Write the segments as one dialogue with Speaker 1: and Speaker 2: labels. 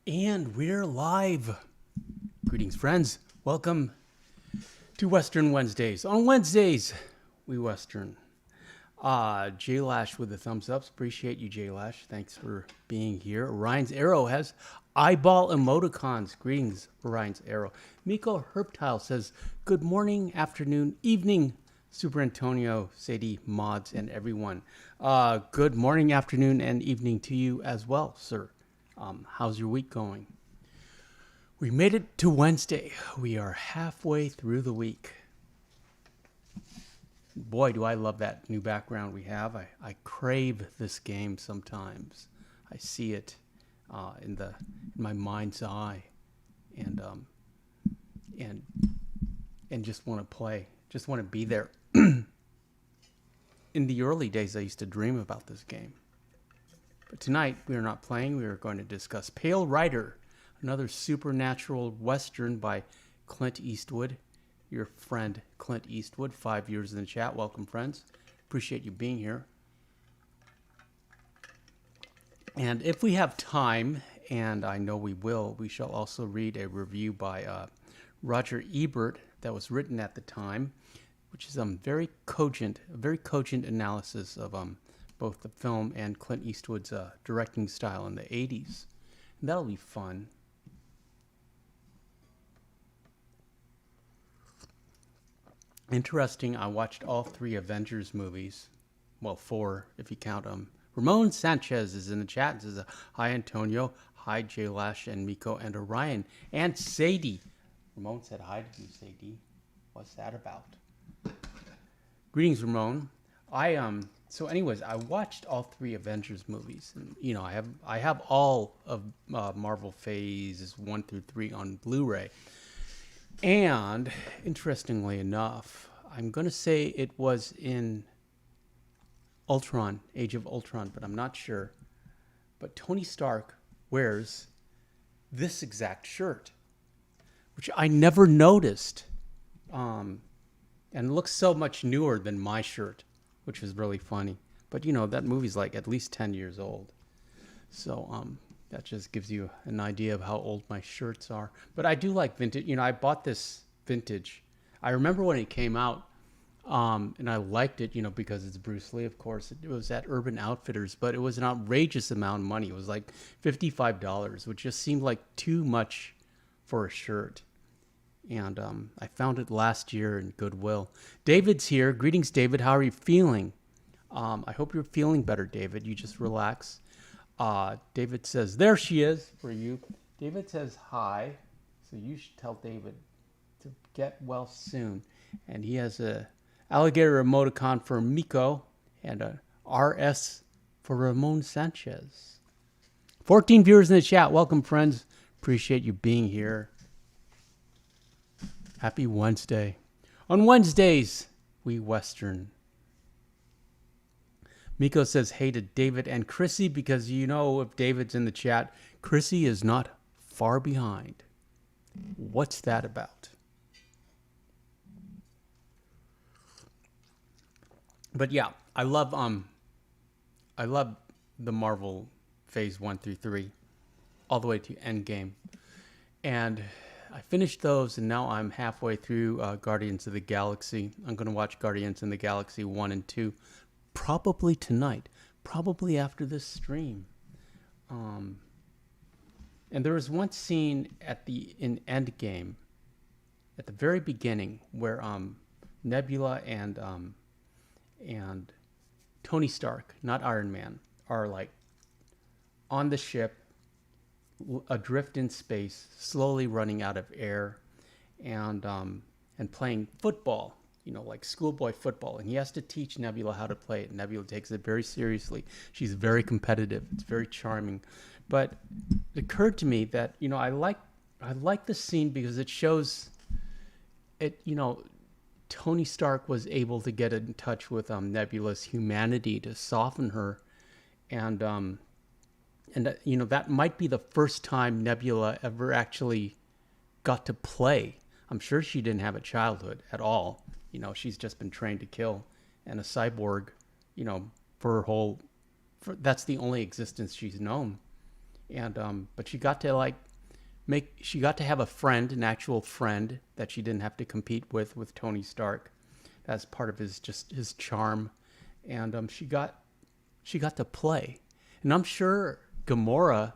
Speaker 1: And we're live. Greetings, friends. Welcome to Western Wednesdays. On Wednesdays, we Western. J Lash with the thumbs ups. Appreciate you, J Lash. Thanks for being here. Orion's Arrow has eyeball emoticons. Greetings, Orion's Arrow. Miko Herptile says, good morning, afternoon, evening, Super Antonio, Sadie, mods, and everyone. Good morning, afternoon, and evening to you as well, sir. How's your week going? We made it to Wednesday. We are halfway through the week. Boy, do I love that new background we have. I crave this game sometimes. I see it in my mind's eye, and just want to play. Just want to be there. In the early days, I used to dream about this game. But tonight, we are not playing. We are going to discuss Pale Rider, another supernatural Western by Clint Eastwood. Your friend, Clint Eastwood, 5 years in the chat. Welcome, friends. Appreciate you being here. And if we have time, and I know we will, we shall also read a review by Roger Ebert that was written at the time, which is very cogent analysis of both the film and Clint Eastwood's directing style in the 80s. And that'll be fun. Interesting, I watched all three Avengers movies. Well, four, if you count them. Ramon Sanchez is in the chat. Says, hi, Antonio. Hi, J Lash and Miko and Orion. And Sadie. Ramon said hi to you, Sadie. What's that about? Greetings, Ramon. So anyways, I watched all three Avengers movies. And, you know, I have all of Marvel phases 1 through 3 on Blu-ray. And interestingly enough, I'm going to say it was in Ultron, Age of Ultron, but I'm not sure. But Tony Stark wears this exact shirt, which I never noticed. And it looks so much newer than my shirt, which is really funny. But, you know, that movie's like at least 10 years old. So that just gives you an idea of how old my shirts are. But I do like vintage. You know, I bought this vintage. I remember when it came out, and I liked it, you know, because it's Bruce Lee, of course. It was at Urban Outfitters, but it was an outrageous amount of money. It was like $55, which just seemed like too much for a shirt. And I found it last year in Goodwill. David's here. Greetings, David. How are you feeling? I hope you're feeling better, David. You just relax. David says, there she is for you. David says hi. So you should tell David to get well soon. And he has a alligator emoticon for Miko and a RS for Ramon Sanchez. 14 viewers in the chat. Welcome, friends. Appreciate you being here. Happy Wednesday. On Wednesdays, we Western. Miko says hey to David and Chrissy because, you know, if David's in the chat, Chrissy is not far behind. What's that about? But yeah, I love the Marvel phase 1 through 3 all the way to Endgame. And I finished those, and now I'm halfway through Guardians of the Galaxy. I'm going to watch Guardians in the Galaxy 1 and 2 probably tonight, probably after this stream. And there was one scene in Endgame, at the very beginning, where Nebula and Tony Stark, not Iron Man, are like on the ship, adrift in space, slowly running out of air, and playing football, you know, like schoolboy football. And he has to teach Nebula how to play it. Nebula takes it very seriously. She's very competitive. It's very charming. But it occurred to me that, you know, I like the scene because it shows it, you know, Tony Stark was able to get in touch with Nebula's humanity to soften her, and you know, that might be the first time Nebula ever actually got to play. I'm sure she didn't have a childhood at all. You know, she's just been trained to kill, and a cyborg, you know, for her whole, that's the only existence she's known. And but she got to have a friend, an actual friend that she didn't have to compete with Tony Stark. That's part of his charm, and she got to play, and I'm sure Gamora,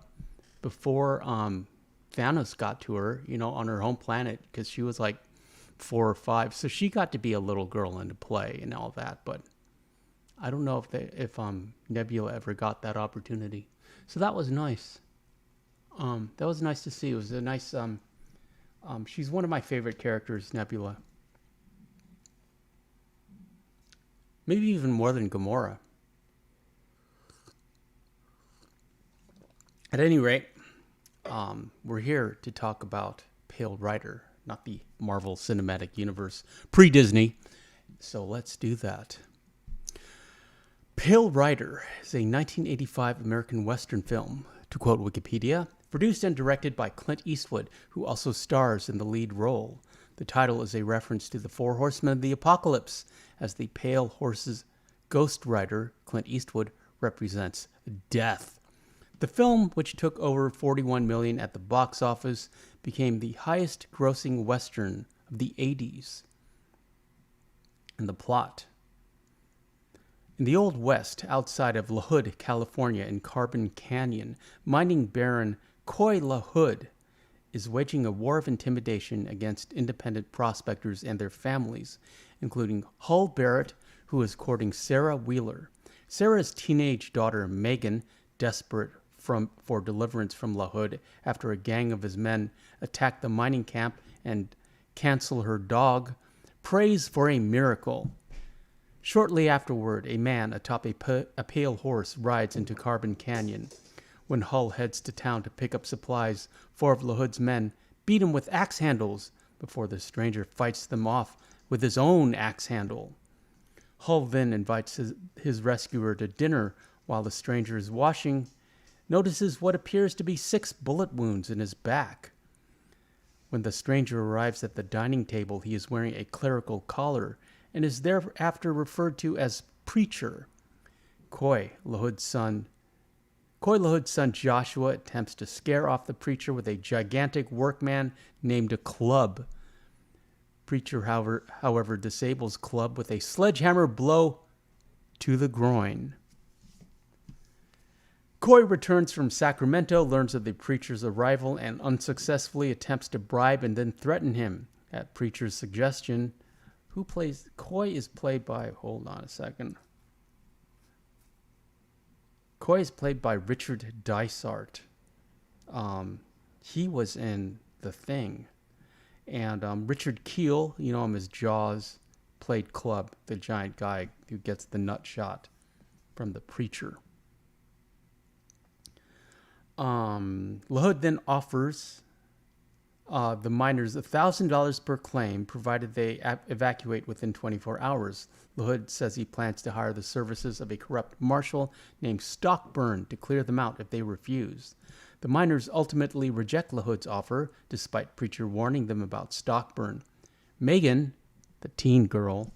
Speaker 1: before Thanos got to her, on her home planet, because she was like 4 or 5, so she got to be a little girl and to play and all that. But I don't know if Nebula ever got that opportunity. So that was nice. That was nice to see. It was a nice. She's one of my favorite characters, Nebula. Maybe even more than Gamora. At any rate, we're here to talk about Pale Rider, not the Marvel Cinematic Universe pre-Disney. So let's do that. Pale Rider is a 1985 American Western film, to quote Wikipedia, produced and directed by Clint Eastwood, who also stars in the lead role. The title is a reference to the Four Horsemen of the Apocalypse, as the Pale Horse's Ghost Rider, Clint Eastwood, represents death. The film, which took over $41 million at the box office, became the highest-grossing Western of the 80s. And the plot. In the Old West, outside of La Hood, California, in Carbon Canyon, mining baron Coy La Hood is waging a war of intimidation against independent prospectors and their families, including Hull Barrett, who is courting Sarah Wheeler. Sarah's teenage daughter, Megan, desperate for deliverance from La Hood after a gang of his men attack the mining camp and cancel her dog, prays for a miracle. Shortly afterward, a man atop a pale horse rides into Carbon Canyon. When Hull heads to town to pick up supplies, 4 of La Hood's men beat him with axe handles before the stranger fights them off with his own axe handle. Hull then invites his rescuer to dinner while the stranger is washing, notices what appears to be 6 bullet wounds in his back. When the stranger arrives at the dining table, he is wearing a clerical collar and is thereafter referred to as Preacher. Coy La Hood's son Joshua attempts to scare off the preacher with a gigantic workman named a Club. Preacher, however, disables Club with a sledgehammer blow to the groin. Coy returns from Sacramento, learns of the preacher's arrival, and unsuccessfully attempts to bribe and then threaten him. At preacher's suggestion, Coy is played by, hold on a second. Coy is played by Richard Dysart. He was in The Thing. And Richard Kiel, you know him as Jaws, played Club, the giant guy who gets the nut shot from the preacher. La Hood then offers the miners $1,000 per claim, provided they evacuate within 24 hours. La Hood says he plans to hire the services of a corrupt marshal named Stockburn to clear them out if they refuse. The miners ultimately reject La Hood's offer, despite Preacher warning them about Stockburn. Megan, the teen girl,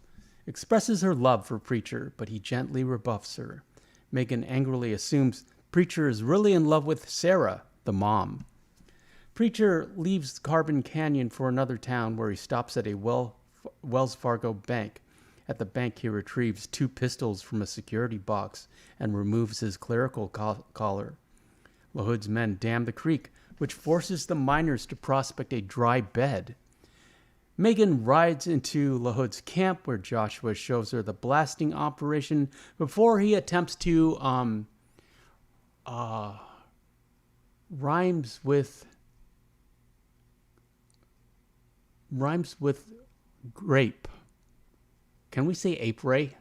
Speaker 1: expresses her love for Preacher, but he gently rebuffs her. Megan angrily assumes Preacher is really in love with Sarah, the mom. Preacher leaves Carbon Canyon for another town where he stops at a Wells Fargo bank. At the bank, he retrieves 2 pistols from a security box and removes his clerical collar. La Hood's men dam the creek, which forces the miners to prospect a dry bed. Megan rides into La Hood's camp, where Joshua shows her the blasting operation before he attempts to rhymes with grape. Can we say ape ray?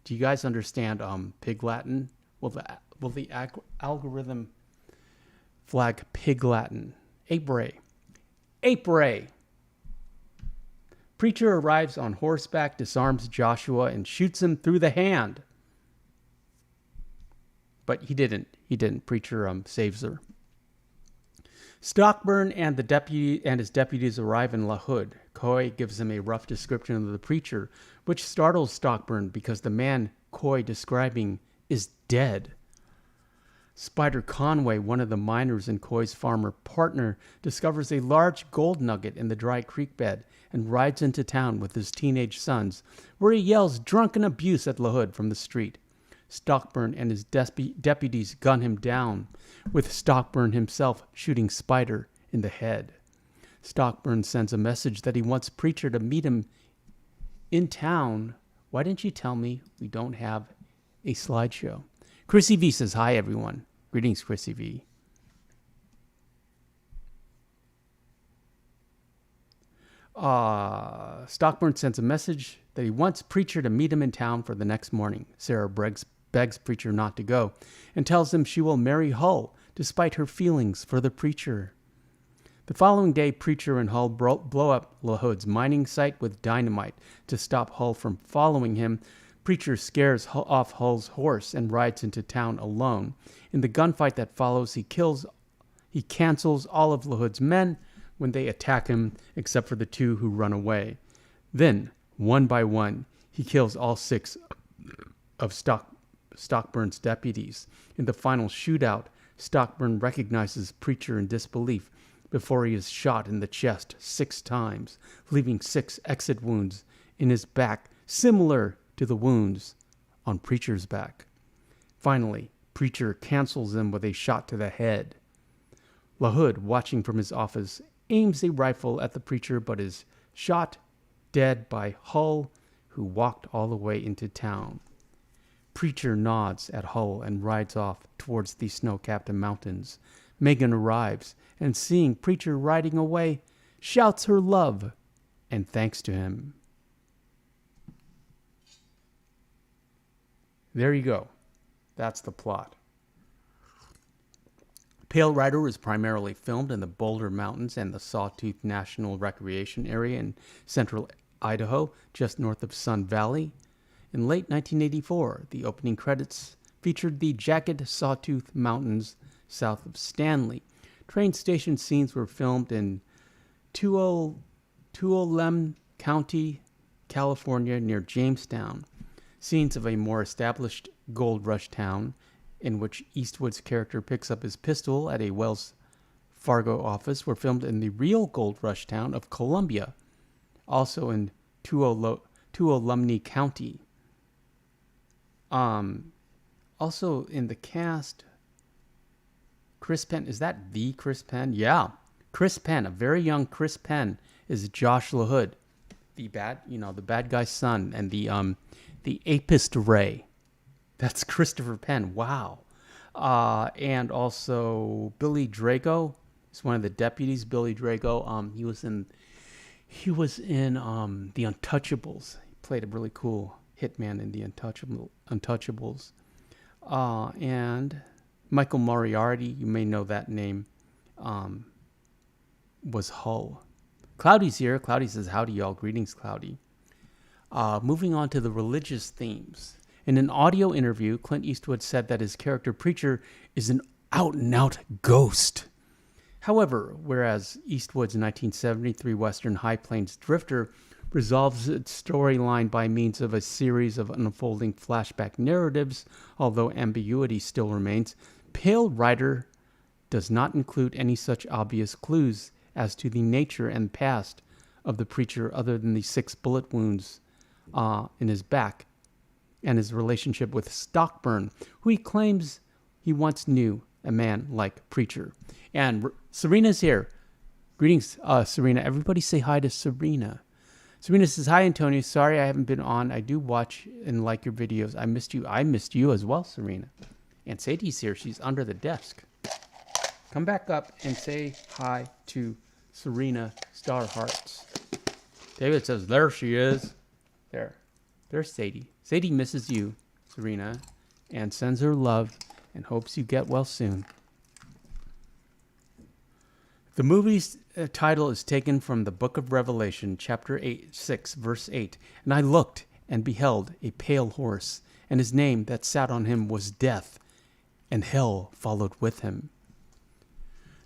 Speaker 1: Do you guys understand Pig Latin? Will the algorithm flag Pig Latin? Ape ray. Ape ray. Preacher arrives on horseback, disarms Joshua, and shoots him through the hand. But he didn't. Preacher saves her. Stockburn and his deputies arrive in La Hood. Coy gives them a rough description of the preacher, which startles Stockburn because the man Coy describing is dead. Spider Conway, one of the miners and Coy's farmer partner, discovers a large gold nugget in the dry creek bed and rides into town with his teenage sons, where he yells drunken abuse at LaHood from the street. Stockburn and his deputies gun him down, with Stockburn himself shooting Spider in the head. Stockburn sends a message that he wants Preacher to meet him in town. Why didn't you tell me we don't have a slideshow? Chrissy V says, hi, everyone. Greetings, Chrissy V. Stockburn sends a message that he wants Preacher to meet him in town for the next morning. Sarah begs Preacher not to go and tells him she will marry Hull despite her feelings for the Preacher. The following day, Preacher and Hull blow up LaHood's mining site with dynamite to stop Hull from following him. Preacher scares off Hull's horse and rides into town alone. In the gunfight that follows, he cancels all of LaHood's men when they attack him, except for the two who run away. Then, one by one, he kills all 6 of Stockburn's deputies. In the final shootout, Stockburn recognizes Preacher in disbelief before he is shot in the chest 6 times, leaving 6 exit wounds in his back, similar to the wounds on Preacher's back. Finally, Preacher cancels them with a shot to the head. LaHood, watching from his office, aims a rifle at the Preacher but is shot dead by Hull, who walked all the way into town. Preacher nods at Hull and rides off towards the snow-capped mountains. Megan arrives and, seeing Preacher riding away, shouts her love and thanks to him. There you go. That's the plot. Pale Rider was primarily filmed in the Boulder Mountains and the Sawtooth National Recreation Area in central Idaho, just north of Sun Valley. In late 1984, the opening credits featured the jagged Sawtooth Mountains south of Stanley. Train station scenes were filmed in Tuolumne County, California, near Jamestown. Scenes of a more established gold rush town, in which Eastwood's character picks up his pistol at a Wells Fargo office, were filmed in the real gold rush town of Columbia, also in Tuolumne County. Also in the cast, Chris Penn. Is that the Chris Penn? Yeah, Chris Penn. A very young Chris Penn is Josh LaHood, the bad guy's son, and the apist Ray. That's Christopher Penn. Wow. And also Billy Drago is one of the deputies. Billy Drago. He was in The Untouchables. He played a really cool hitman in The Untouchables. And Michael Moriarty, you may know that name, was Hull. Cloudy's here. Cloudy says, howdy, y'all. Greetings, Cloudy. Moving on to the religious themes. In an audio interview, Clint Eastwood said that his character Preacher is an out-and-out ghost. However, whereas Eastwood's 1973 Western High Plains Drifter resolves its storyline by means of a series of unfolding flashback narratives, although ambiguity still remains, Pale Rider does not include any such obvious clues as to the nature and past of the Preacher other than the 6 bullet wounds in his back and his relationship with Stockburn, who he claims he once knew a man like Preacher. And Serena's here. Greetings, Serena. Everybody say hi to Serena. Serena says, hi, Antonio. Sorry I haven't been on. I do watch and like your videos. I missed you. I missed you as well, Serena. And Sadie's here. She's under the desk. Come back up and say hi to Serena Starhearts. David says, there she is. There's Sadie. Sadie misses you, Serena, and sends her love and hopes you get well soon. The movie's title is taken from the book of Revelation, chapter 6, verse 8. And I looked and beheld a pale horse, and his name that sat on him was Death, and hell followed with him.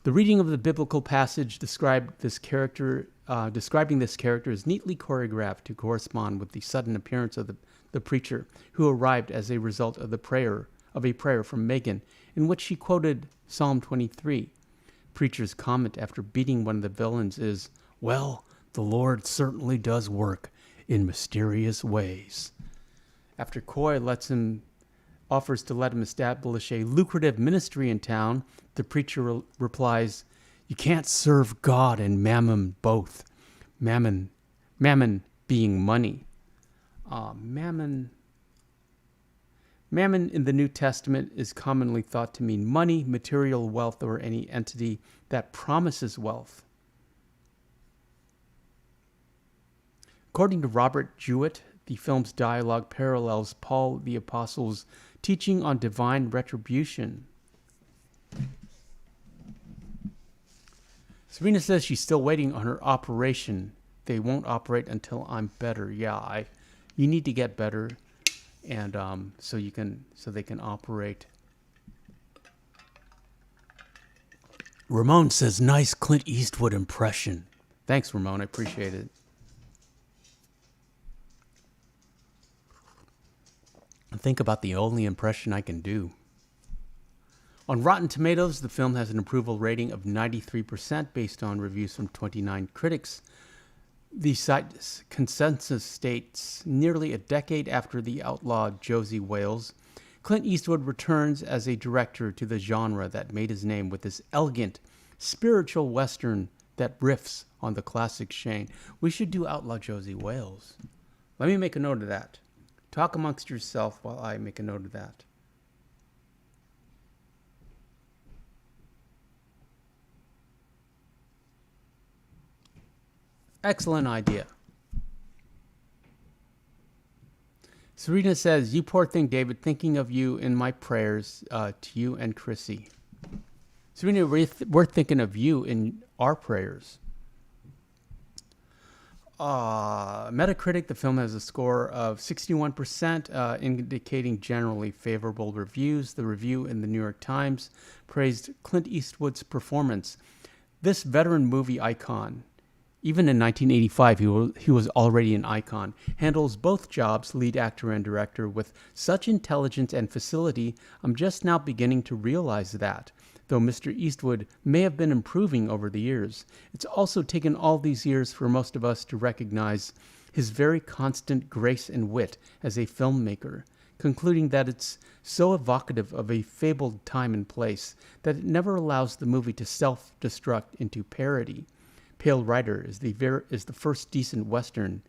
Speaker 1: The reading of the biblical passage describing this character is neatly choreographed to correspond with the sudden appearance of the Preacher, who arrived as a result of the prayer of a prayer from Megan, in which she quoted Psalm 23. Preacher's comment after beating one of the villains is, "Well, the Lord certainly does work in mysterious ways." After Coy offers to let him establish a lucrative ministry in town, the preacher replies, "You can't serve God and mammon both." Mammon being money. Mammon in the New Testament is commonly thought to mean money, material wealth, or any entity that promises wealth. According to Robert Jewett, the film's dialogue parallels Paul the Apostle's teaching on divine retribution. Serena says she's still waiting on her operation. They won't operate until I'm better. Yeah, you need to get better, and so they can operate. Ramon says, "Nice Clint Eastwood impression." Thanks, Ramon. I appreciate it. Think about the only impression I can do. On Rotten Tomatoes, the film has an approval rating of 93% based on reviews from 29 critics. The site's consensus states, nearly a decade after the outlawed Josie Wales, Clint Eastwood returns as a director to the genre that made his name with this elegant, spiritual Western that riffs on the classic Shane. We should do Outlaw Josie Wales. Let me make a note of that. Talk amongst yourself while I make a note of that. Excellent idea. Serena says, "You poor thing, David, thinking of you in my prayers to you and Chrissy." Serena, we're thinking of you in our prayers. Metacritic, the film has a score of 61%, indicating generally favorable reviews. The review in the New York Times praised Clint Eastwood's performance. This veteran movie icon, even in 1985, he was already an icon, handles both jobs, lead actor and director, with such intelligence and facility. I'm just now beginning to realize that. Though Mr. Eastwood may have been improving over the years, it's also taken all these years for most of us to recognize his very constant grace and wit as a filmmaker, concluding that it's so evocative of a fabled time and place that it never allows the movie to self-destruct into parody. Pale Rider is the first decent Western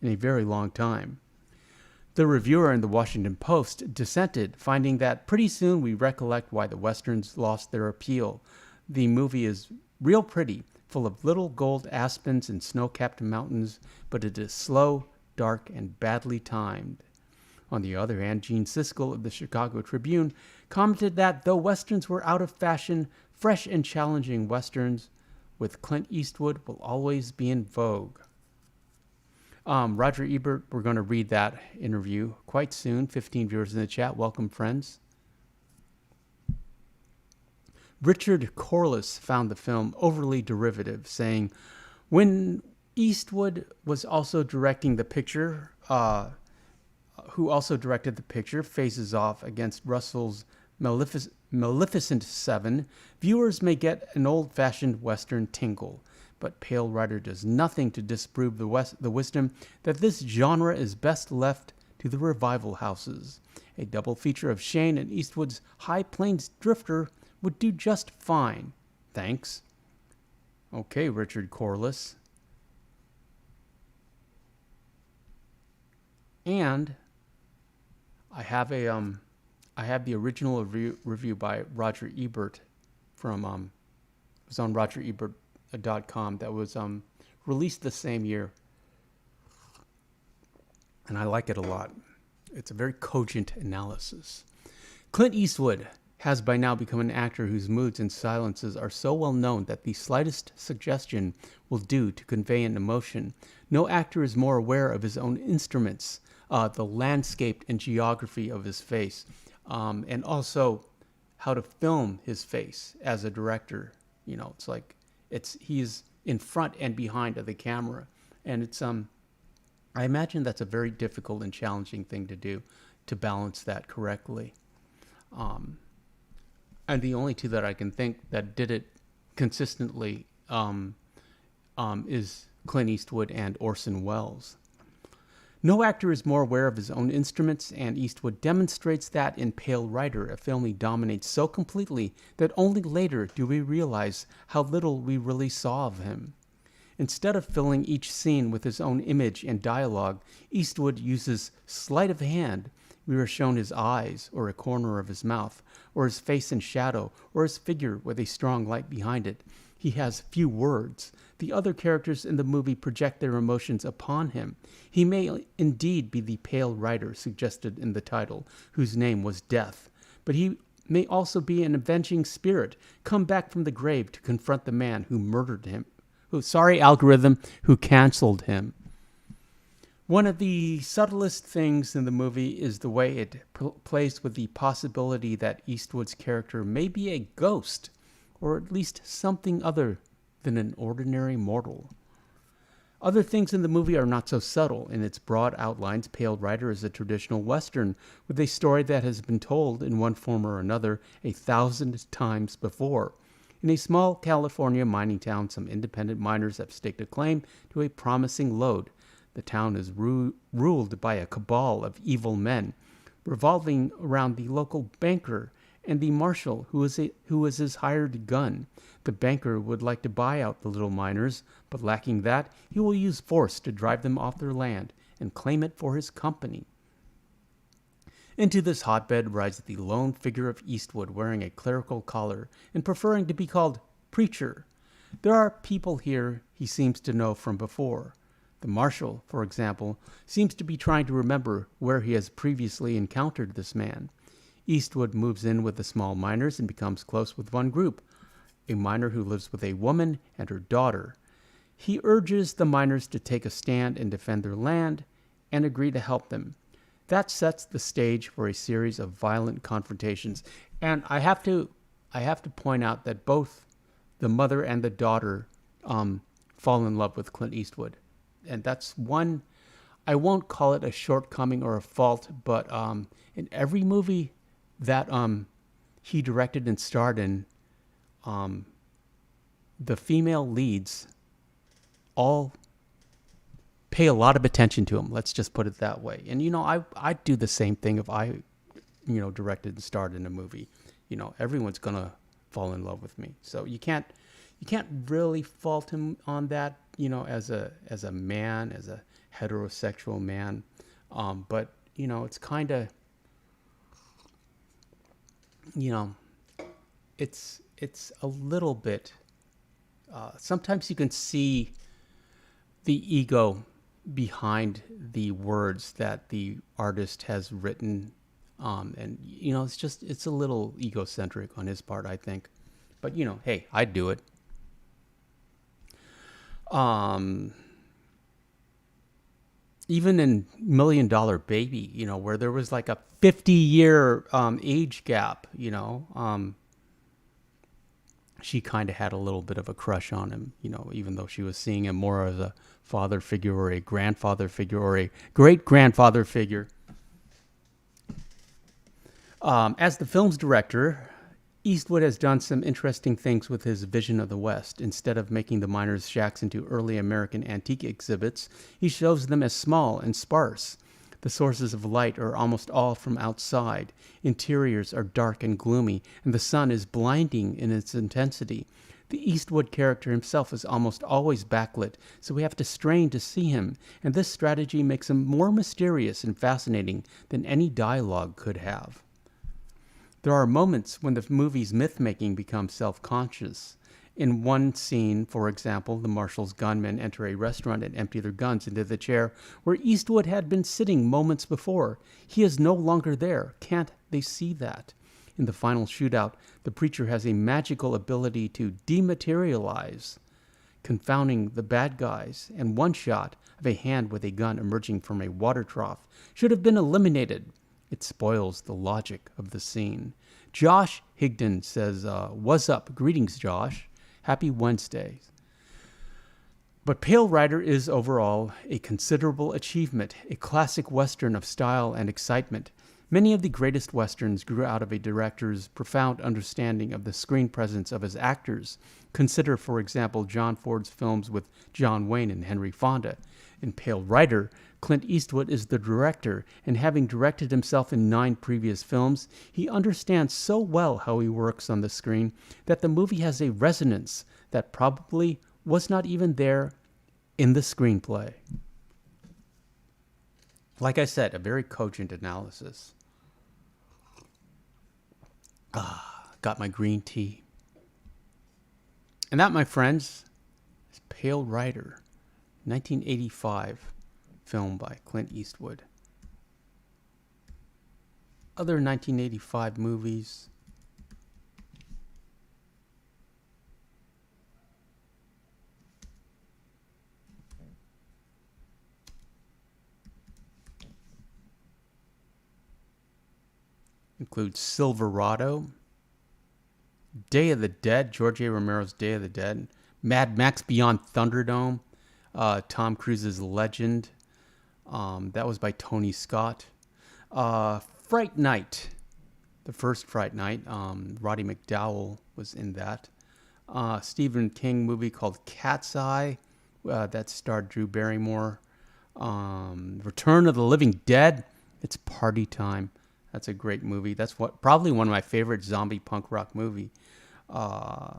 Speaker 1: in a very long time. The reviewer in the Washington Post dissented, finding that pretty soon we recollect why the Westerns lost their appeal. The movie is real pretty, full of little gold aspens and snow-capped mountains, but it is slow, dark, and badly timed. On the other hand, Gene Siskel of the Chicago Tribune commented that though Westerns were out of fashion, fresh and challenging Westerns with Clint Eastwood will always be in vogue. Roger Ebert, we're going to read that interview quite soon. 15 viewers in the chat. Welcome, friends. Richard Corliss found the film overly derivative, saying, when Eastwood was also directing the picture, who also directed the picture, faces off against Russell's Maleficent 7, viewers may get an old-fashioned Western tingle. But Pale Rider does nothing to disprove the wisdom that this genre is best left to the revival houses. A double feature of Shane and Eastwood's High Plains Drifter would do just fine. Thanks. Okay, Richard Corliss. And I have the original review by Roger Ebert from it was on RogerEbert.com that was released the same year, and I like it a lot. It's a very cogent analysis. Clint Eastwood has by now become an actor whose moods and silences are so well known that the slightest suggestion will do to convey an emotion. No actor is more aware of his own instruments, the landscape and geography of his face, and also how to film his face as a director. You know, it's like he's in front and behind of the camera, and it's I imagine that's a very difficult and challenging thing to do, to balance that correctly. And the only two that I can think that did it consistently is Clint Eastwood and Orson Welles. No actor is more aware of his own instruments, and Eastwood demonstrates that in Pale Rider, a film he dominates so completely that only later do we realize how little we really saw of him. Instead of filling each scene with his own image and dialogue, Eastwood uses sleight of hand. We are shown his eyes, or a corner of his mouth, or his face in shadow, or his figure with a strong light behind it. He has few words. The other characters in the movie project their emotions upon him. He may indeed be the Pale Rider suggested in the title, whose name was Death, but he may also be an avenging spirit, come back from the grave to confront the man who murdered him. Who canceled him. One of the subtlest things in the movie is the way it plays with the possibility that Eastwood's character may be a ghost, or at least something other than an ordinary mortal. Other things in the movie are not so subtle. In its broad outlines, Pale Rider is a traditional Western with a story that has been told in one form or another 1,000 times before. In a small California mining town, some independent miners have staked a claim to a promising lode. The town is ruled by a cabal of evil men, revolving around the local banker and the marshal who is his hired gun. The banker would like to buy out the little miners, but lacking that, he will use force to drive them off their land and claim it for his company. Into this hotbed rides the lone figure of Eastwood wearing a clerical collar and preferring to be called preacher. There are people here he seems to know from before. The marshal, for example, seems to be trying to remember where he has previously encountered this man. Eastwood moves in with the small miners and becomes close with one group, a miner who lives with a woman and her daughter. He urges the miners to take a stand and defend their land and agree to help them. That sets the stage for a series of violent confrontations. And I have to point out that both the mother and the daughter fall in love with Clint Eastwood. And that's one, I won't call it a shortcoming or a fault, but in every movie that he directed and starred in, the female leads all pay a lot of attention to him. Let's just put it that way. And, I'd do the same thing if I, directed and starred in a movie. Everyone's going to fall in love with me. So you can't really fault him on that, as a man, as a heterosexual man. But, it's kind of, it's a little bit, sometimes you can see the ego behind the words that the artist has written. And, it's a little egocentric on his part, I think. But, hey, I'd do it. Even in $1 Million Baby, where there was like a 50-year age gap, she kind of had a little bit of a crush on him, even though she was seeing him more as a father figure or a grandfather figure or a great-grandfather figure. As the film's director, Eastwood has done some interesting things with his vision of the West. Instead of making the miners' shacks into early American antique exhibits, he shows them as small and sparse. The sources of light are almost all from outside. Interiors are dark and gloomy, and the sun is blinding in its intensity. The Eastwood character himself is almost always backlit, so we have to strain to see him, and this strategy makes him more mysterious and fascinating than any dialogue could have. There are moments when the movie's myth-making becomes self-conscious. In one scene, for example, the marshal's gunmen enter a restaurant and empty their guns into the chair where Eastwood had been sitting moments before. He is no longer there. Can't they see that? In the final shootout, the preacher has a magical ability to dematerialize, confounding the bad guys, and one shot of a hand with a gun emerging from a water trough should have been eliminated. It spoils the logic of the scene. Josh Higdon says, "What's up? Greetings, Josh. Happy Wednesday." But Pale Rider is overall a considerable achievement, a classic Western of style and excitement. Many of the greatest westerns grew out of a director's profound understanding of the screen presence of his actors. Consider, for example, John Ford's films with John Wayne and Henry Fonda. In Pale Rider, Clint Eastwood is the director, and having directed himself in 9 previous films, he understands so well how he works on the screen that the movie has a resonance that probably was not even there in the screenplay. Like I said, a very cogent analysis. Got my green tea. And that, my friends, is Pale Rider, 1985 film by Clint Eastwood. Other 1985 movies. Include Silverado, Day of the Dead, George A. Romero's Day of the Dead, Mad Max Beyond Thunderdome, Tom Cruise's Legend, that was by Tony Scott, Fright Night, the first Fright Night, Roddy McDowell was in that, Stephen King movie called Cat's Eye, that starred Drew Barrymore, Return of the Living Dead, it's party time. That's a great movie. That's probably one of my favorite zombie punk rock movie. The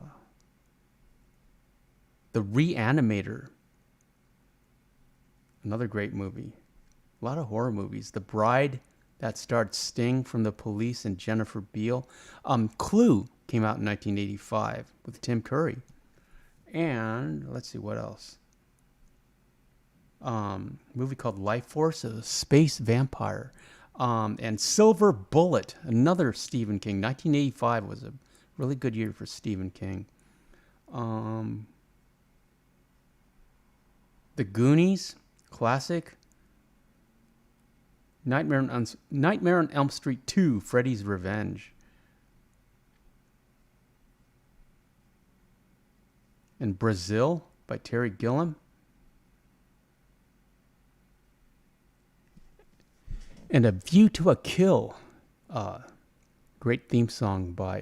Speaker 1: Reanimator. Another great movie. A lot of horror movies. The Bride, that starred Sting from The Police and Jennifer Beal. Clue came out in 1985 with Tim Curry. And let's see what else. Movie called Life Force, a space vampire. And Silver Bullet, another Stephen King. 1985 was a really good year for Stephen King. The Goonies, classic. Nightmare on Elm Street 2, Freddy's Revenge. And Brazil by Terry Gilliam. And A View to a Kill, great theme song by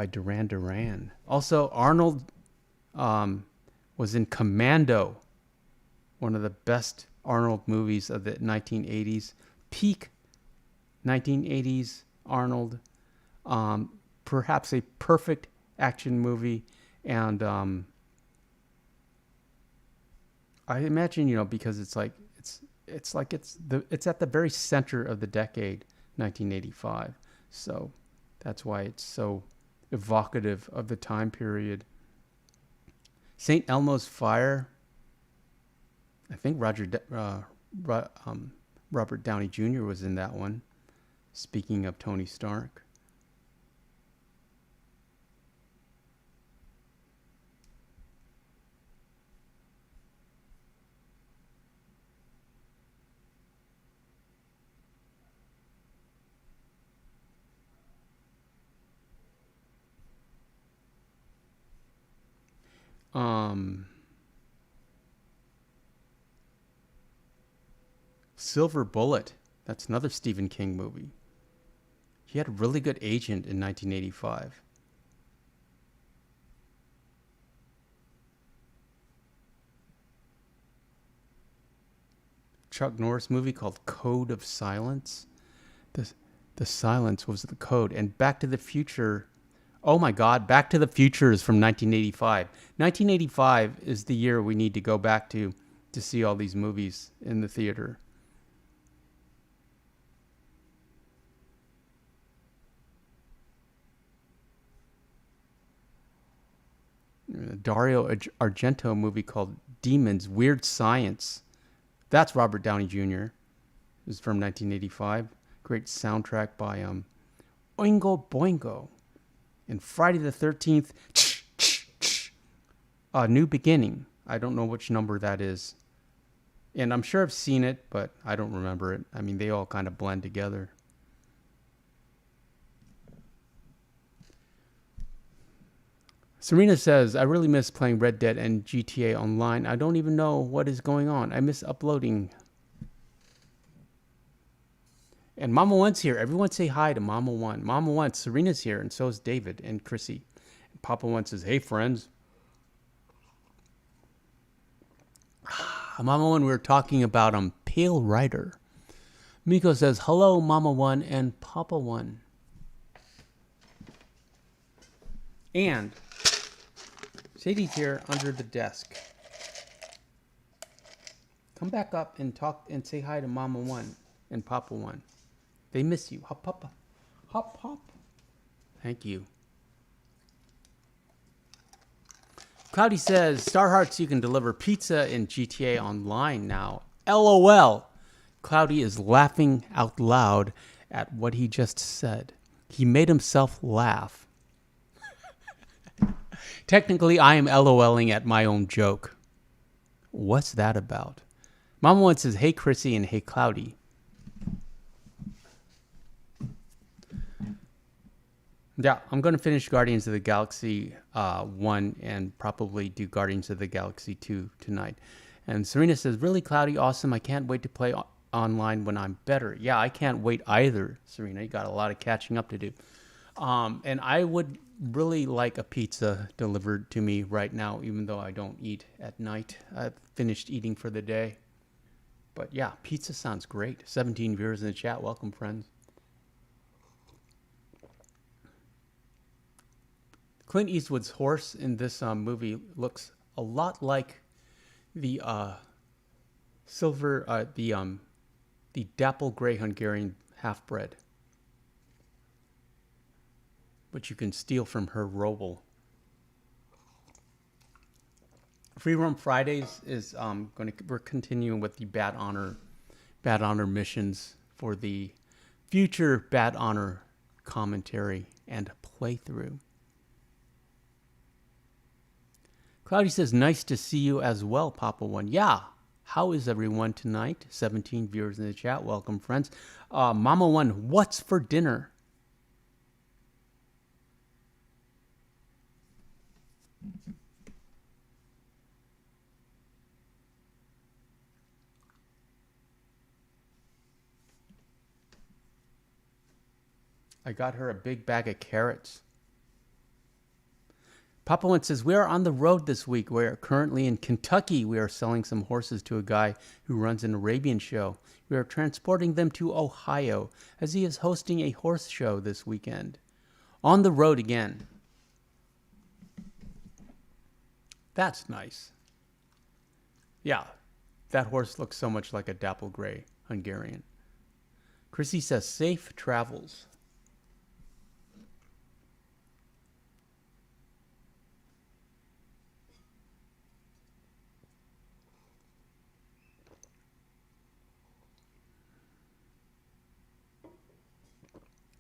Speaker 1: Duran Duran. Also, Arnold was in Commando, one of the best Arnold movies of the 1980s. Peak 1980s Arnold, perhaps a perfect action movie. And I imagine, because it's at the very center of the decade, 1985. So that's why it's so evocative of the time period. St. Elmo's Fire. I think Robert Downey Jr. was in that one. Speaking of Tony Stark. Silver Bullet. That's another Stephen King movie. He had a really good agent in 1985. Chuck Norris movie called Code of Silence. The silence was the code. And Back to the Future. Oh my God, Back to the Future is from 1985. 1985 is the year we need to go back to see all these movies in the theater. Dario Argento movie called Demons, Weird Science. That's Robert Downey Jr. It was from 1985. Great soundtrack by Oingo Boingo. And Friday the 13th, A New Beginning. I don't know which number that is. And I'm sure I've seen it, but I don't remember it. I mean, they all kind of blend together. Serena says, I really miss playing Red Dead and GTA Online. I don't even know what is going on. I miss uploading. And Mama One's here. Everyone say hi to Mama One. Mama One, Serena's here, and so is David and Chrissy. And Papa One says, hey, friends. Mama One, we were talking about Pale Rider. Miko says, hello, Mama One and Papa One. And Sadie's here under the desk. Come back up and talk and say hi to Mama One and Papa One. They miss you. Hop, Papa. Hop, hop. Thank you. Cloudy says, Star Hearts, you can deliver pizza in GTA Online now. LOL. Cloudy is laughing out loud at what he just said. He made himself laugh. Technically, I am LOLing at my own joke. What's that about? Mama One says, hey, Chrissy, and hey, Cloudy. Yeah, I'm going to finish Guardians of the Galaxy 1 and probably do Guardians of the Galaxy 2 tonight. And Serena says, really, Cloudy, awesome. I can't wait to play online when I'm better. Yeah, I can't wait either, Serena. You got a lot of catching up to do. And I would really like a pizza delivered to me right now, even though I don't eat at night. I've finished eating for the day. But yeah, pizza sounds great. 17 viewers in the chat. Welcome, friends. Clint Eastwood's horse in this movie looks a lot like the the dapple gray Hungarian half-bred, which you can steal from her roble. Free Roam Fridays is we're continuing with the Bad Honor missions for the future Bad Honor commentary and playthrough. Cloudy says, nice to see you as well, Papa One. Yeah. How is everyone tonight? 17 viewers in the chat. Welcome, friends. Mama One, what's for dinner? I got her a big bag of carrots. Papa One says, we are on the road this week. We are currently in Kentucky. We are selling some horses to a guy who runs an Arabian show. We are transporting them to Ohio as he is hosting a horse show this weekend. On the road again. That's nice. Yeah, that horse looks so much like a dapple gray Hungarian. Chrissy says, safe travels.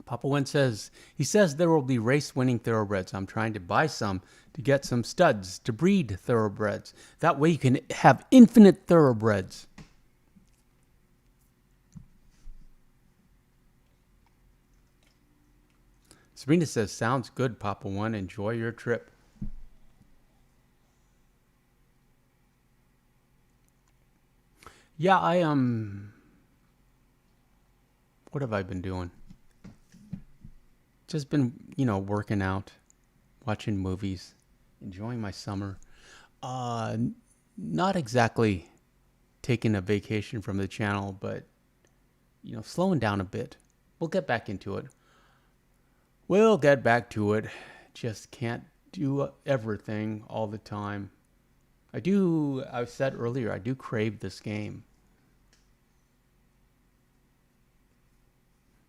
Speaker 1: Papa One says, he says there will be race-winning thoroughbreds. I'm trying to buy some to get some studs to breed thoroughbreds. That way you can have infinite thoroughbreds. Sabrina says, sounds good, Papa One. Enjoy your trip. Yeah, what have I been doing? Just been, working out, watching movies, enjoying my summer. Not exactly taking a vacation from the channel, but, slowing down a bit. We'll get back into it. We'll get back to it. Just can't do everything all the time. I said earlier, I do crave this game.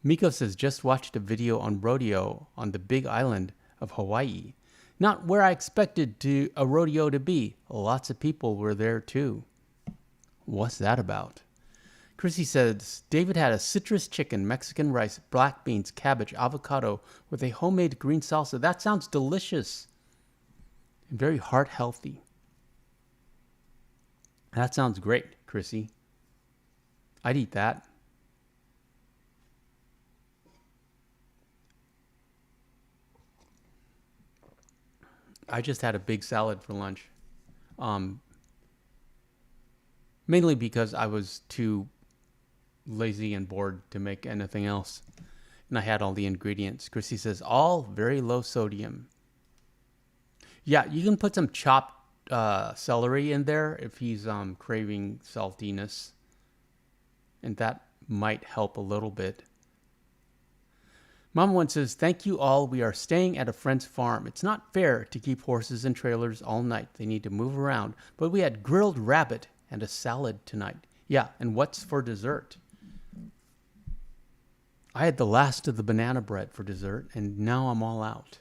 Speaker 1: Miko says, just watched a video on rodeo on the big island of Hawaii. Not where I expected a rodeo to be. Lots of people were there too. What's that about? Chrissy says, David had a citrus chicken, Mexican rice, black beans, cabbage, avocado with a homemade green salsa. That sounds delicious and very heart healthy. That sounds great, Chrissy. I'd eat that. I just had a big salad for lunch. Mainly because I was too lazy and bored to make anything else. And I had all the ingredients. Chrissy says, all very low sodium. Yeah, you can put some chopped celery in there if he's craving saltiness. And that might help a little bit. Mama one says, thank you all. We are staying at a friend's farm. It's not fair to keep horses in trailers all night. They need to move around. But we had grilled rabbit and a salad tonight. Yeah, and what's for dessert? I had the last of the banana bread for dessert, and now I'm all out.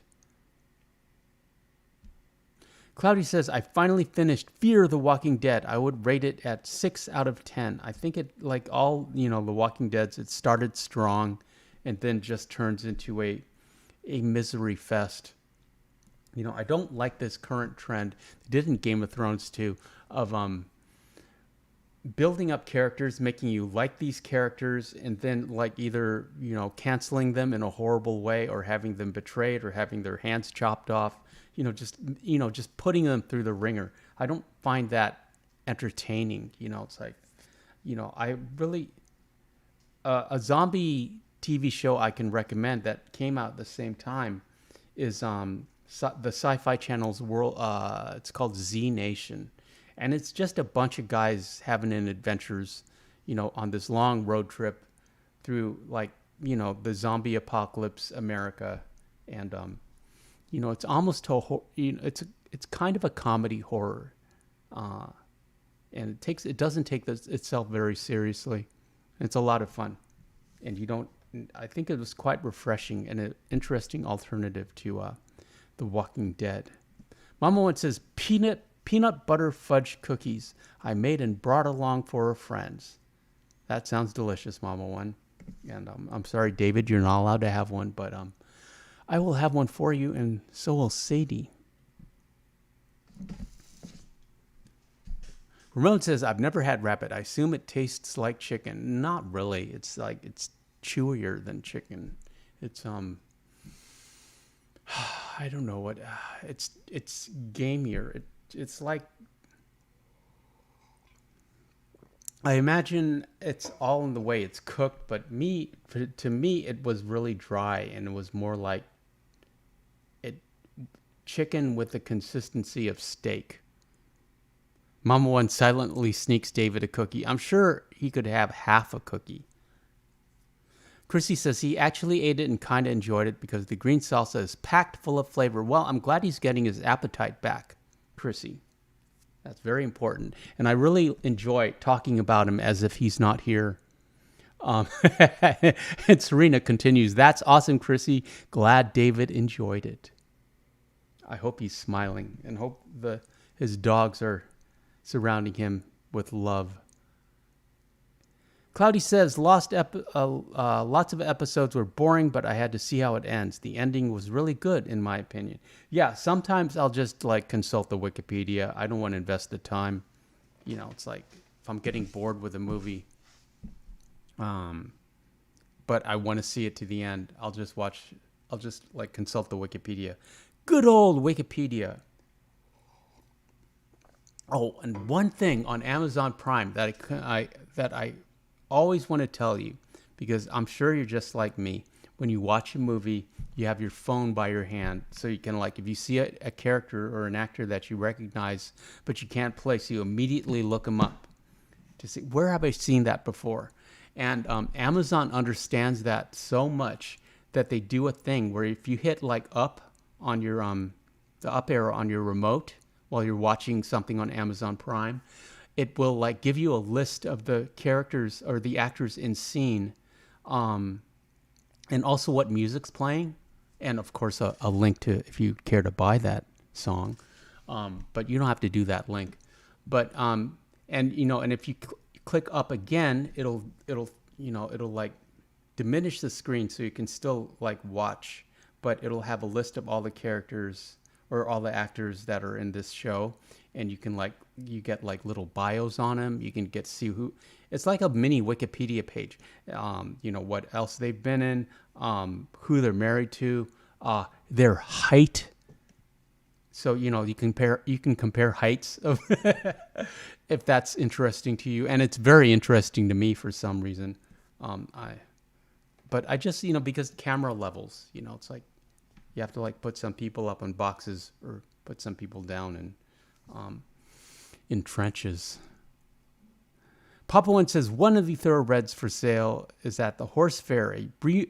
Speaker 1: Cloudy says, I finally finished Fear the Walking Dead. I would rate it at 6 out of 10. I think it, like all, the Walking Deads, it started strong and then just turns into a misery fest. I don't like this current trend. They did in Game of Thrones too, of building up characters, making you like these characters, and then like either, canceling them in a horrible way or having them betrayed or having their hands chopped off. Just putting them through the ringer. I don't find that entertaining. It's like, I really, a zombie TV show I can recommend that came out at the same time is the Sci-Fi Channel's world. It's called Z Nation, and it's just a bunch of guys having an adventures, on this long road trip through the zombie apocalypse America, and it's almost it's kind of a comedy horror, and it doesn't take itself very seriously. It's a lot of fun, and I think it was quite refreshing and an interesting alternative to The Walking Dead. Mama one says peanut butter fudge cookies I made and brought along for her friends. That sounds delicious, Mama one. And I'm sorry, David, you're not allowed to have one, but I will have one for you, and so will Sadie. Ramon says, I've never had rabbit. I assume it tastes like chicken. Not really. It's chewier than chicken. It's I don't know what it's gamier. It's like, I imagine it's all in the way it's cooked, but to me it was really dry, and it was more like chicken with the consistency of steak. Mama one silently sneaks David a cookie. I'm sure he could have half a cookie. Chrissy says he actually ate it and kind of enjoyed it because the green salsa is packed full of flavor. Well, I'm glad he's getting his appetite back, Chrissy. That's very important. And I really enjoy talking about him as if he's not here. And Serena continues, that's awesome, Chrissy. Glad David enjoyed it. I hope he's smiling and hope his dogs are surrounding him with love. Cloudy says, lots of episodes were boring, but I had to see how it ends. The ending was really good, in my opinion. Yeah, sometimes I'll just consult the Wikipedia. I don't want to invest the time. It's like if I'm getting bored with a movie, but I want to see it to the end, I'll just consult the Wikipedia. Good old Wikipedia. Oh, and one thing on Amazon Prime that I always want to tell you, because I'm sure you're just like me. When you watch a movie, you have your phone by your hand, so you can if you see a character or an actor that you recognize, but you can't place, you immediately look them up to see, where have I seen that before? And Amazon understands that so much that they do a thing where if you hit up on your the up arrow on your remote while you're watching something on Amazon Prime, it will give you a list of the characters or the actors in scene, and also what music's playing, and of course a link to if you care to buy that song, but you don't have to do that link. But and if you click up again, it'll diminish the screen so you can still watch, but it'll have a list of all the characters or all the actors that are in this show, and you can you get little bios on them. You can see who. It's like a mini Wikipedia page. What else they've been in, who they're married to, their height. So you can compare heights of if that's interesting to you, and it's very interesting to me for some reason. I but I just, because camera levels, it's like you have to like put some people up on boxes or put some people down in trenches. Papa One says one of the thoroughbreds for sale is at the horse fair.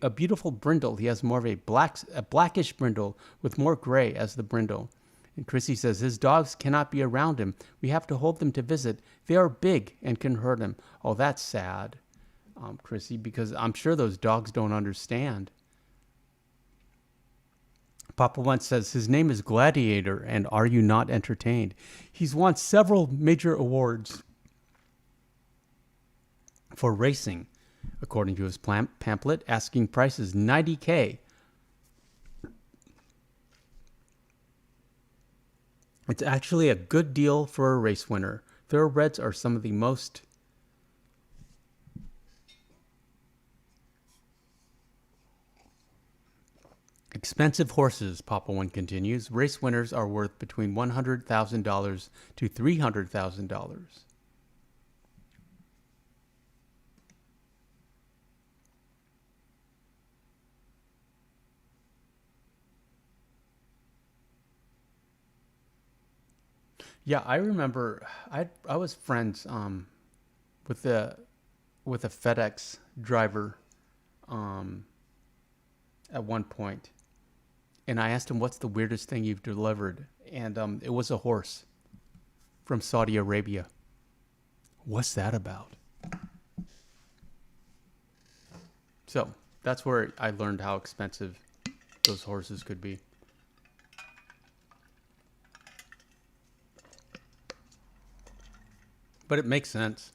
Speaker 1: A beautiful brindle. He has more of a blackish brindle with more gray as the brindle. And Chrissy says his dogs cannot be around him. We have to hold them to visit. They are big and can hurt him. Oh, that's sad, Chrissy, because I'm sure those dogs don't understand. Papa One says his name is Gladiator, and are you not entertained? He's won several major awards for racing, according to his pamphlet. Asking price is $90K. It's actually a good deal for a race winner. Thoroughbreds are some of the most expensive horses, Papa One continues. Race winners are worth between $100,000 to $300,000. Yeah, I remember I was friends with the with a FedEx driver um, at one point, and I asked him, "What's the weirdest thing you've delivered?" And it was a horse from Saudi Arabia. What's that about? So that's where I learned how expensive those horses could be. But it makes sense.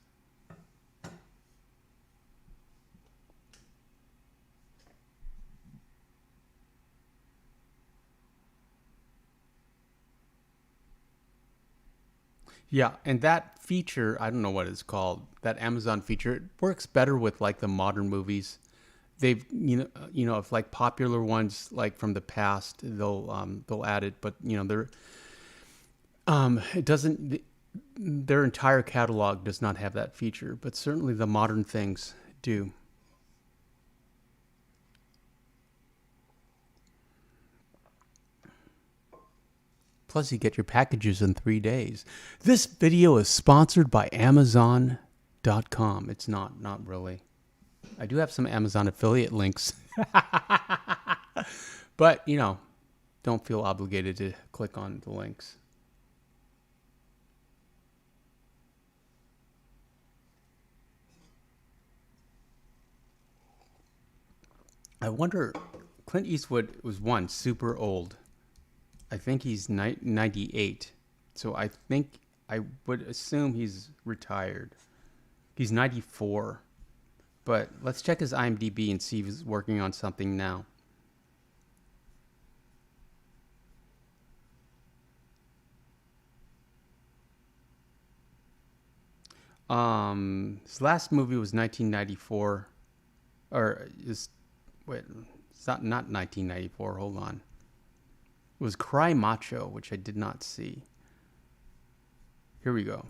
Speaker 1: Yeah, and that feature, I don't know what it's called, that Amazon feature, it works better with like the modern movies. They've if like popular ones like from the past, they'll add it, but they're it doesn't their entire catalog does not have that feature, but certainly the modern things do. Plus, you get your packages in 3 days. This video is sponsored by Amazon.com. It's not really. I do have some Amazon affiliate links. But, don't feel obligated to click on the links. I wonder, Clint Eastwood was super old. I think he's 98. So I think I would assume he's retired. He's 94. But let's check his IMDb and see if he's working on something now. His last movie was 1994. It's not 1994. Hold on. It was Cry Macho, which I did not see. Here we go.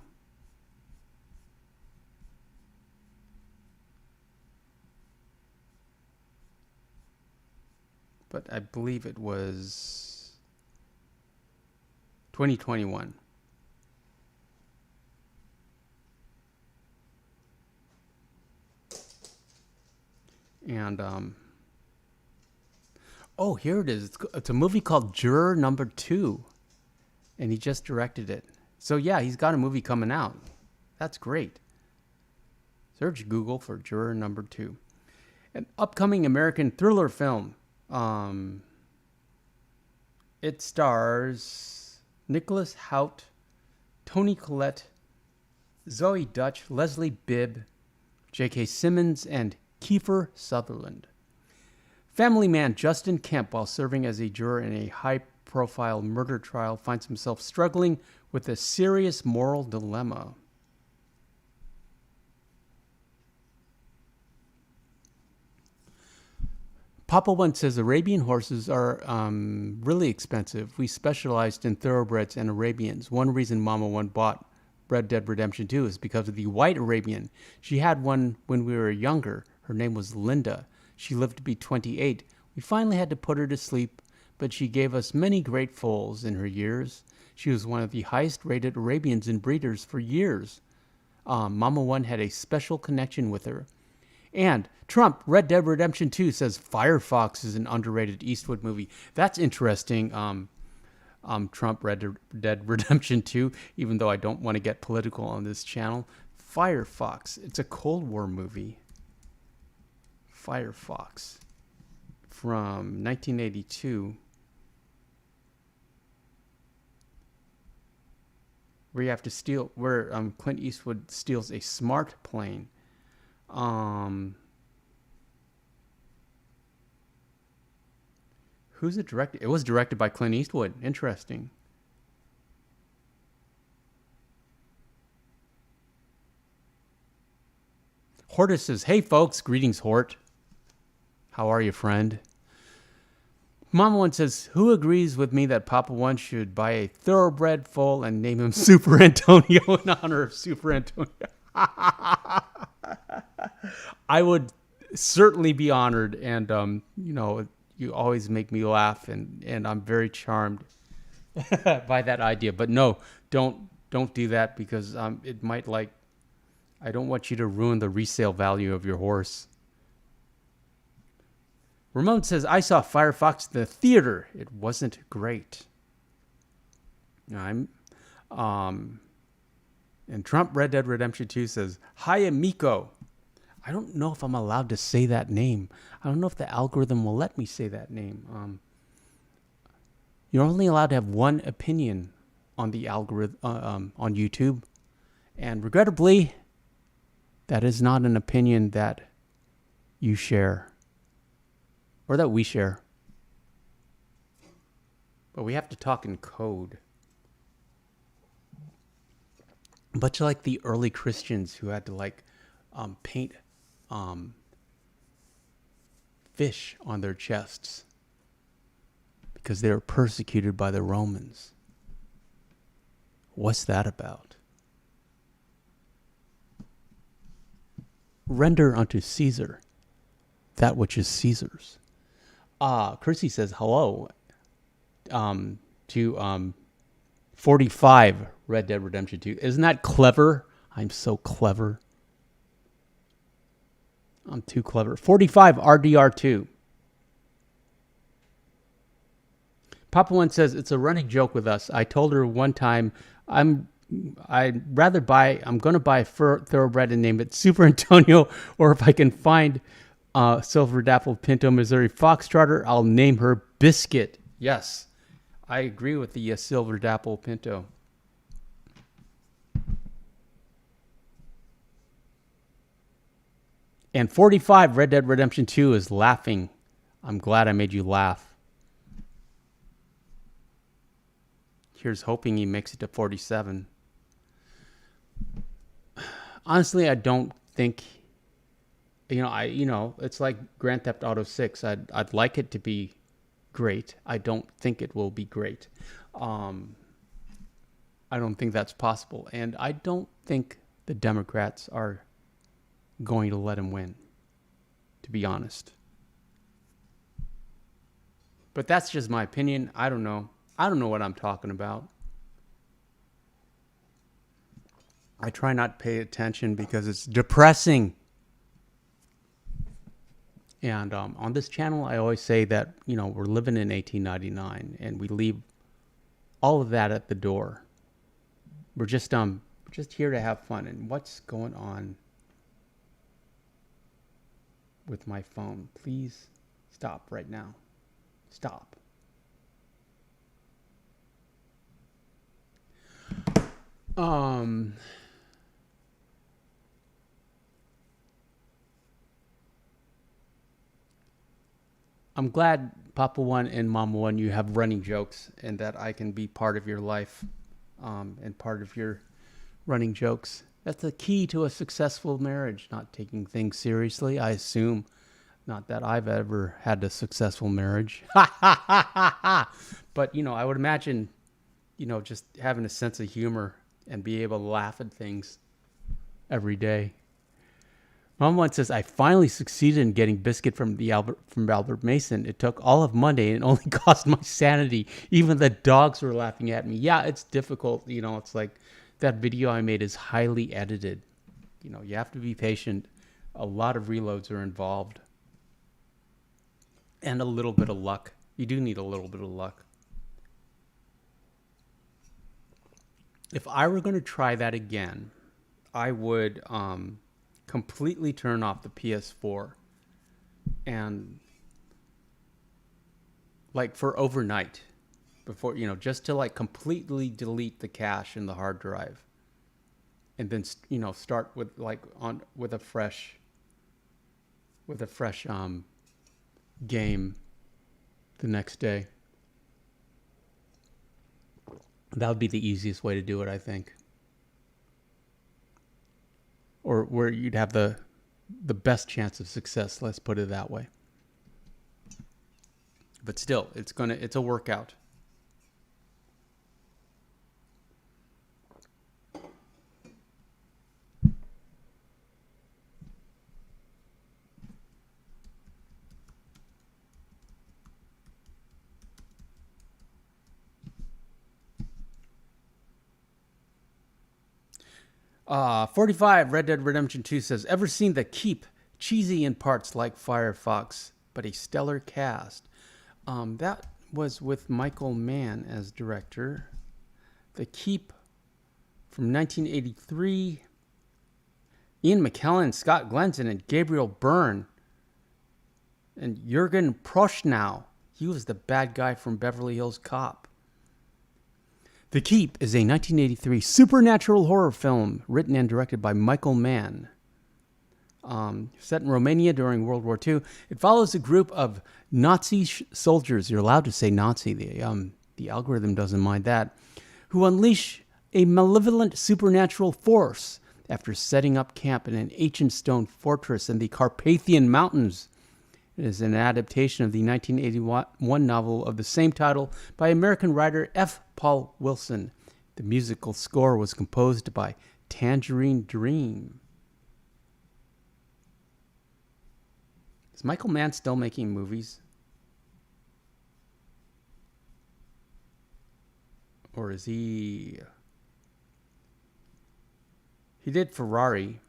Speaker 1: But I believe it was 2021. And oh, here it is. It's a movie called Juror Number 2, and he just directed it. So yeah, he's got a movie coming out. That's great. Search Google for Juror Number 2. An upcoming American thriller film. It stars Nicholas Hoult, Toni Collette, Zoe Dutch, Leslie Bibb, J.K. Simmons, and Kiefer Sutherland. Family man Justin Kemp, while serving as a juror in a high-profile murder trial, finds himself struggling with a serious moral dilemma. Papa One says Arabian horses are really expensive. We specialized in thoroughbreds and Arabians. One reason Mama One bought Red Dead Redemption 2 is because of the white Arabian. She had one when we were younger. Her name was Linda. She lived to be 28. We finally had to put her to sleep, but she gave us many great foals in her years. She was one of the highest-rated Arabians and breeders for years. Mama One had a special connection with her. And Trump, Red Dead Redemption 2 says Firefox is an underrated Eastwood movie. That's interesting. Trump, Red Dead Redemption 2, even though I don't want to get political on this channel. Firefox, it's a Cold War movie. Firefox from 1982. Where you have to steal, where Clint Eastwood steals a smart plane. Who's it directed? It was directed by Clint Eastwood. Interesting. Hortus says, "Hey folks, greetings, Hort. How are you, friend?" Mama One says, "Who agrees with me that Papa One should buy a thoroughbred foal and name him Super Antonio in honor of Super Antonio?" I would certainly be honored, and you always make me laugh, and I'm very charmed by that idea. But no, don't do that, because it might, I don't want you to ruin the resale value of your horse. Ramon says, "I saw Firefox in the theater. It wasn't great." And Trump Red Dead Redemption 2 says, "Hi, Amico." I don't know if I'm allowed to say that name. I don't know if the algorithm will let me say that name. You're only allowed to have one opinion on the algorithm on YouTube, and regrettably, that is not an opinion that you share. Or that we share. But we have to talk in code. Much like the early Christians who had to paint fish on their chests because they were persecuted by the Romans. What's that about? Render unto Caesar that which is Caesar's. Chrissy says hello to 45 Red Dead Redemption 2. Isn't that clever? I'm so clever. I'm too clever. 45 RDR2. Papa One says, "It's a running joke with us. I told her one time I'm going to buy a thoroughbred and name it Super Antonio, or if I can find Silver Dappled Pinto Missouri Foxtrotter, I'll name her Biscuit." Yes, I agree with the Silver Dappled Pinto. And 45 Red Dead Redemption 2 is laughing. I'm glad I made you laugh. Here's hoping he makes it to 47. Honestly, I don't think, it's like Grand Theft Auto 6. I'd like it to be great. I don't think it will be great. I don't think that's possible. And I don't think the Democrats are going to let him win, to be honest. But that's just my opinion. I don't know. I don't know what I'm talking about. I try not to pay attention because it's depressing. And on this channel, I always say that, we're living in 1899 and we leave all of that at the door. We're just here to have fun. And what's going on with my phone? Please stop right now. Stop. I'm glad, Papa One and Mama One, you have running jokes and that I can be part of your life and part of your running jokes. That's the key to a successful marriage, not taking things seriously, I assume. Not that I've ever had a successful marriage. But, I would imagine, just having a sense of humor and be able to laugh at things every day. Mom once says, I finally succeeded in getting biscuit from Albert Mason. It took all of Monday and it only cost my sanity. Even the dogs were laughing at me. Yeah, it's difficult. It's like that video I made is highly edited. You have to be patient. A lot of reloads are involved. And a little bit of luck. You do need a little bit of luck. If I were going to try that again, I would completely turn off the PS4 and like for overnight before, just to like completely delete the cache in the hard drive and then, start with like with a fresh game the next day. That would be the easiest way to do it, I think. Or where you'd have the best chance of success, let's put it that way. But still, it's a workout. Uh, 45 Red Dead Redemption 2 says, ever seen The Keep? Cheesy in parts like Firefox, but a stellar cast. That was with Michael Mann as director. The Keep from 1983. Ian McKellen, Scott Glenson, and Gabriel Byrne. And Jürgen Prochnow. He was the bad guy from Beverly Hills Cop. The Keep is a 1983 supernatural horror film written and directed by Michael Mann. Set in Romania during World War II. It follows a group of Nazi soldiers. You're allowed to say Nazi. The algorithm doesn't mind that. Who unleash a malevolent supernatural force after setting up camp in an ancient stone fortress in the Carpathian Mountains. It is an adaptation of the 1981 novel of the same title by American writer F. Paul Wilson. The musical score was composed by Tangerine Dream. Is Michael Mann still making movies? Or is he... He did Ferrari,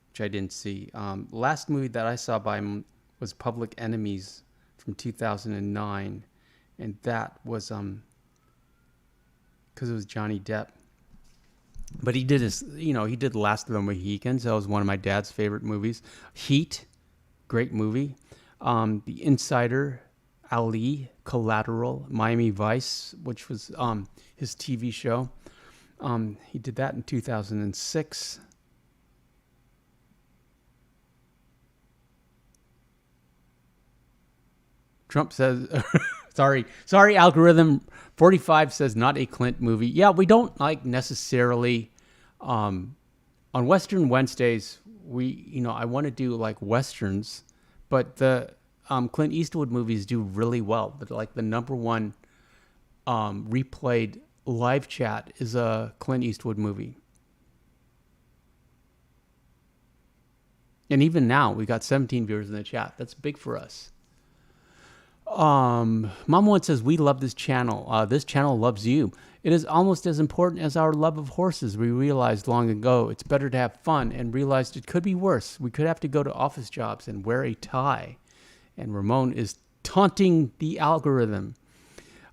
Speaker 1: which I didn't see. Last movie that I saw by him was Public Enemies from 2009, and that was because it was Johnny Depp. But he did he did Last of the Mohicans. That was one of my dad's favorite movies. Heat, great movie. The Insider, Ali, Collateral, Miami Vice, which was his TV show. He did that in 2006. Trump says, sorry, algorithm. 45 says not a Clint movie. Yeah, we don't like necessarily, on Western Wednesdays, I want to do like Westerns, but the Clint Eastwood movies do really well. But like the number one replayed live chat is a Clint Eastwood movie. And even now, we got 17 viewers in the chat. That's big for us. Mama one says, we love this channel. This channel loves you. It is almost as important as our love of horses. We realized long ago it's better to have fun and realized it could be worse. We could have to go to office jobs and wear a tie. And Ramon is taunting the algorithm.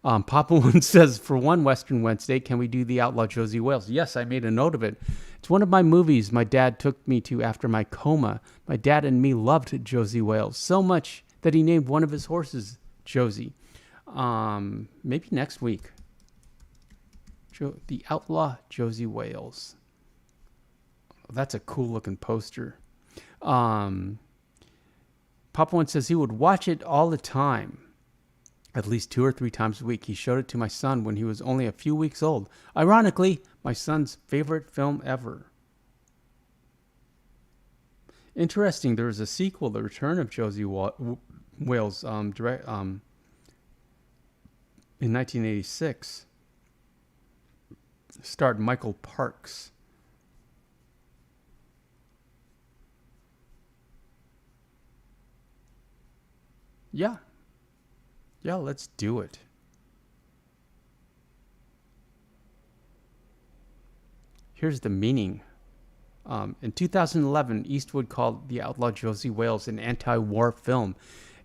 Speaker 1: Papa one says, for one Western Wednesday, can we do the Outlaw Josie Wales? Yes, I made a note of it. It's one of my movies my dad took me to after my coma. My dad and me loved Josie Wales so much that he named one of his horses Josie. Maybe next week. The Outlaw Josie Wales. That's a cool looking poster. Papa one says he would watch it all the time. At least 2 or 3 times a week. He showed it to my son when he was only a few weeks old. Ironically, my son's favorite film ever. Interesting, there was a sequel, The Return of Josie Wales, in 1986. Starred Michael Parks. Yeah. Yeah, let's do it. Here's the meaning. In 2011, Eastwood called The Outlaw Josie Wales an anti-war film.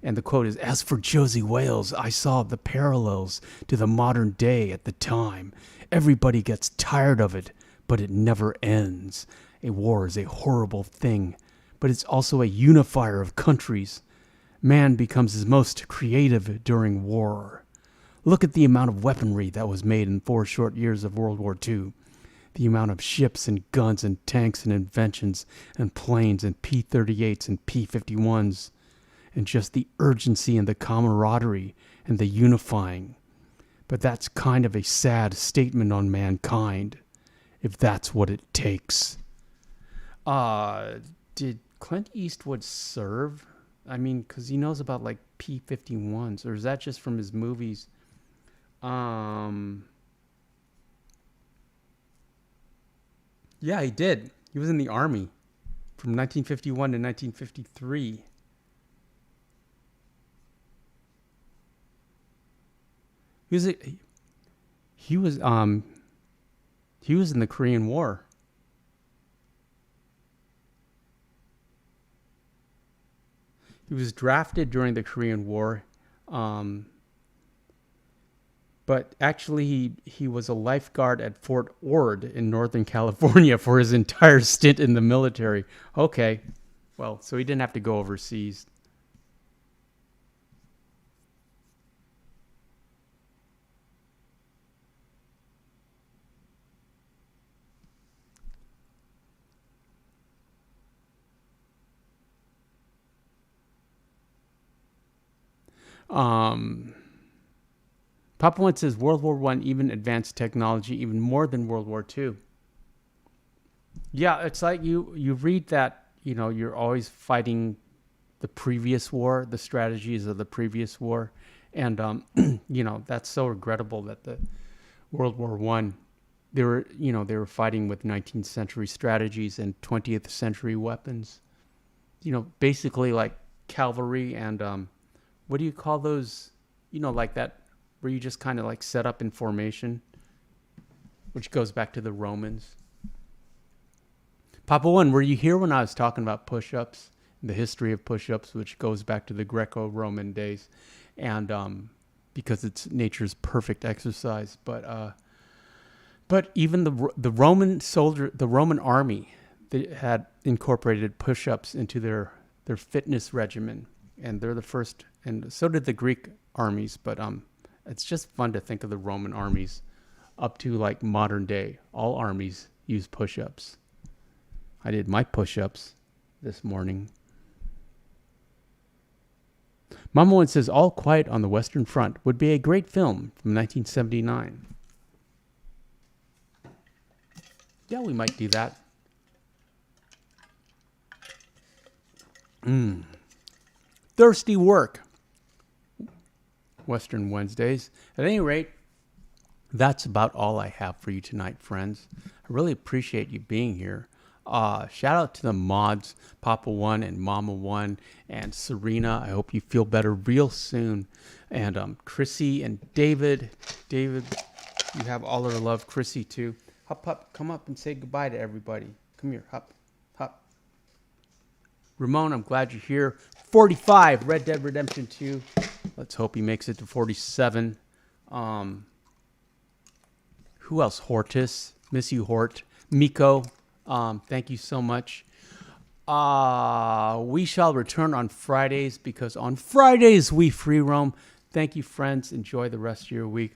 Speaker 1: And the quote is, "As for Josie Wales, I saw the parallels to the modern day at the time. Everybody gets tired of it, but it never ends. A war is a horrible thing, but it's also a unifier of countries. Man becomes his most creative during war. Look at the amount of weaponry that was made in 4 short years of World War II. The amount of ships and guns and tanks and inventions and planes and P-38s and P-51s. And just the urgency and the camaraderie and the unifying. But that's kind of a sad statement on mankind, if that's what it takes." Did Clint Eastwood serve? I mean, because he knows about like P-51s, or is that just from his movies? Yeah, he did. He was in the Army from 1951 to 1953. He was he was he was in the Korean War. He was drafted during the Korean War, but actually he was a lifeguard at Fort Ord in Northern California for his entire stint in the military. Okay, well, so he didn't have to go overseas. Um, Papa One says World War One even advanced technology even more than World War Two. Yeah, it's like you read that, you're always fighting the previous war, the strategies of the previous war, and that's so regrettable that the World War One, they were fighting with 19th century strategies and 20th century weapons. Basically like cavalry and what do you call those? Like that where you just kind of like set up in formation, which goes back to the Romans. Papa One, were you here when I was talking about push-ups, the history of push-ups, which goes back to the Greco-Roman days, and because it's nature's perfect exercise. But even the Roman soldier, the Roman army, they had incorporated push-ups into their fitness regimen, and they're the first. And so did the Greek armies. But it's just fun to think of the Roman armies up to like modern day. All armies use push-ups. I did my push-ups this morning. Mama One says All Quiet on the Western Front would be a great film from 1979. Yeah, we might do that. Thirsty work. Western Wednesdays. At any rate, that's about all I have for you tonight, friends. I really appreciate you being here. Shout out to the mods, Papa One and Mama One and Serena. I hope you feel better real soon. And Chrissy and David. David, you have all our love. Chrissy too. Hup, come up and say goodbye to everybody. Come here, Hup. Ramon, I'm glad you're here. 45, Red Dead Redemption 2. Let's hope he makes it to 47. Who else? Hortus. Miss you, Hort. Miko, thank you so much. We shall return on Fridays because on Fridays we free roam. Thank you, friends. Enjoy the rest of your week.